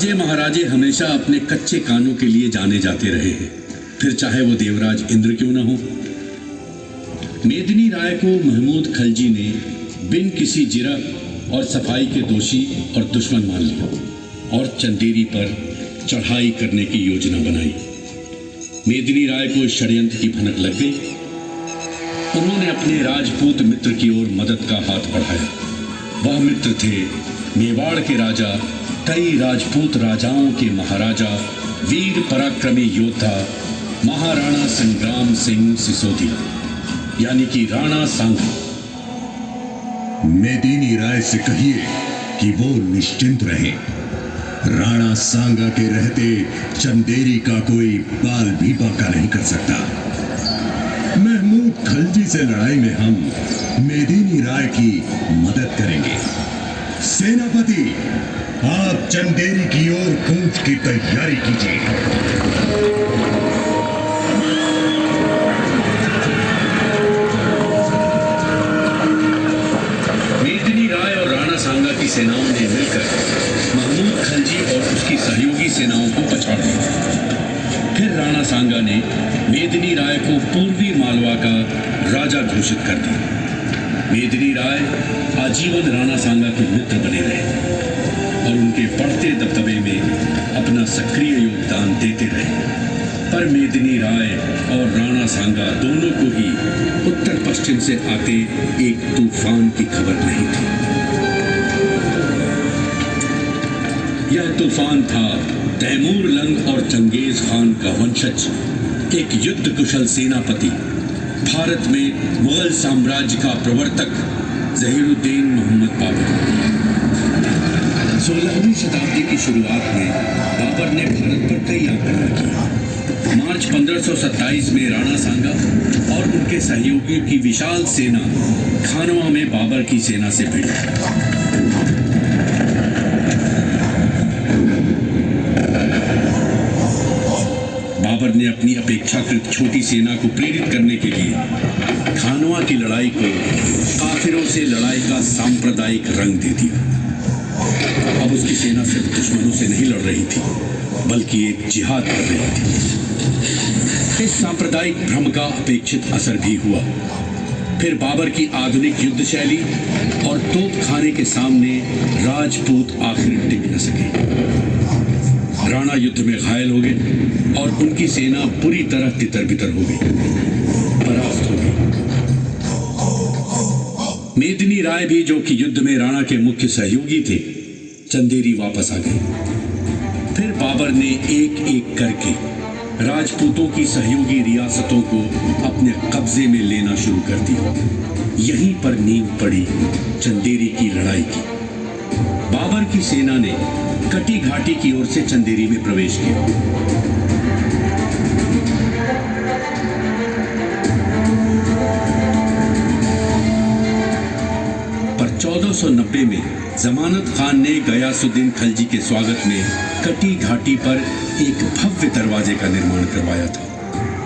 राजे महाराजे हमेशा अपने कच्चे कानों के लिए जाने जाते रहे हैं, फिर चाहे वो देवराज इंद्र क्यों ना हो। मेदिनी राय को महमूद खलजी ने बिन किसी जिरह और सफाई के दोषी और दुश्मन मान लिया और चंदेरी पर चढ़ाई करने की योजना बनाई। मेदिनी राय को इस षड्यंत्र की भनक लग गई। उन्होंने अपने राजपूत मित्र की ओर मदद का हाथ बढ़ाया। वह मित्र थे मेवाड़ के राजा, कई राजपूत राजाओं के महाराजा, वीर पराक्रमी योद्धा महाराणा संग्राम सिंह सिसोदिया, यानी कि राणा सांगा। मेदिनी राय से कहिए कि वो निश्चिंत रहे। राणा सांगा के रहते चंदेरी का कोई बाल भी बांका नहीं कर सकता। महमूद खलजी से लड़ाई में हम मेदिनी राय की मदद करेंगे। सेनापति, आप चंदेरी की ओर कूच की तैयारी कीजिए। मेदिनी राय और राणा सांगा की सेनाओं ने मिलकर महमूद खलजी और उसकी सहयोगी सेनाओं को पछाड़ दिया। फिर राणा सांगा ने मेदिनी राय को पूर्वी मालवा का राजा घोषित कर दिया। मेदिनी राय आजीवन राणा सांगा के मित्र बने रहे और उनके बढ़ते दबदबे में अपना सक्रिय योगदान देते रहे। पर मेदिनी राय और राणा सांगा दोनों को ही उत्तर पश्चिम से आते एक तूफान की खबर नहीं थी। यह तूफान था तैमूर लंग और चंगेज खान का वंशज, एक युद्ध कुशल सेनापति, भारत में मुगल साम्राज्य का प्रवर्तक जहीरुद्दीन मोहम्मद बाबर। 16वीं शताब्दी की शुरुआत में बाबर ने भारत पर कई आक्रमण किए। मार्च 1527 में राणा सांगा और उनके सहयोगियों की विशाल सेना खानवा में बाबर की सेना से भिड़ी। बाबर ने अपनी अपेक्षाकृत छोटी सेना को प्रेरित करने के लिए खानवा की लड़ाई को काफिरों से लड़ाई का सांप्रदायिक रंग दे दिया। अब उसकी सेना सिर्फ दुश्मनों से नहीं लड़ रही थी, बल्कि एक जिहाद कर रही थी। इस सांप्रदायिक भ्रम का अपेक्षित असर भी हुआ। फिर बाबर की आधुनिक युद्ध शैली और तोपखाने के सामने राजपूत आखिर टिक न सके। राणा युद्ध में घायल हो गए और उनकी सेना पूरी तरह तितर-बितर हो गई, परास्त हो गई। मेदिनी राय भी, जो कि युद्ध में राणा के मुख्य सहयोगी थे, चंदेरी वापस आ गए। फिर बाबर ने एक एक करके राजपूतों की सहयोगी रियासतों को अपने कब्जे में लेना शुरू कर दिया। यहीं पर नींव पड़ी चंदेरी की लड़ाई की। बाबर की सेना ने कटी घाटी की ओर से चंदेरी में प्रवेश किया। पर 1490 में जमानत खान ने गयासुद्दीन खलजी के स्वागत में कटी घाटी पर एक भव्य दरवाजे का निर्माण करवाया था।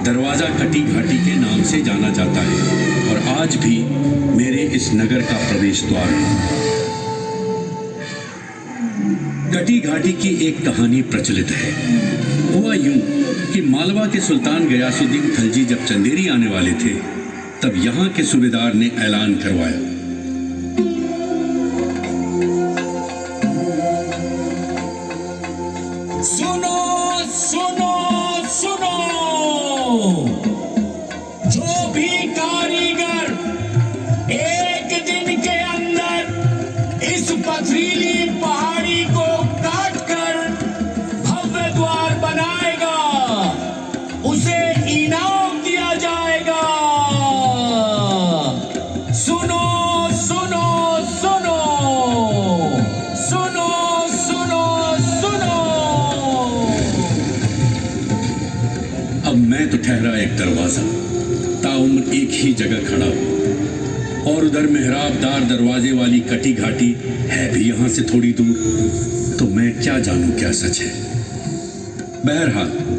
दरवाजा कटी घाटी के नाम से जाना जाता है और आज भी मेरे इस नगर का प्रवेश द्वार है। कटी घाटी की एक कहानी प्रचलित है। हुआ यूं कि मालवा के सुल्तान गयासुद्दीन खलजी जब चंदेरी आने वाले थे, तब यहाँ के सूबेदार ने ऐलान करवाया, सुनो सुनो सुनो, जो भी कारीगर एक दिन के अंदर इस पथरीली पहाड़ी को काटकर भव्य द्वार बनाएगा, उसे इनाम दिया जाएगा। सुनो सुनो सुनो सुनो सुनो सुनो। अब मैं तो ठहरा एक दरवाजा, ताउम्र एक ही जगह खड़ा हूं, और उधर मेहराबदार दरवाजे वाली कटी घाटी है भी यहां से थोड़ी दूर। तो मैं क्या जानूं क्या सच है। बहरहाल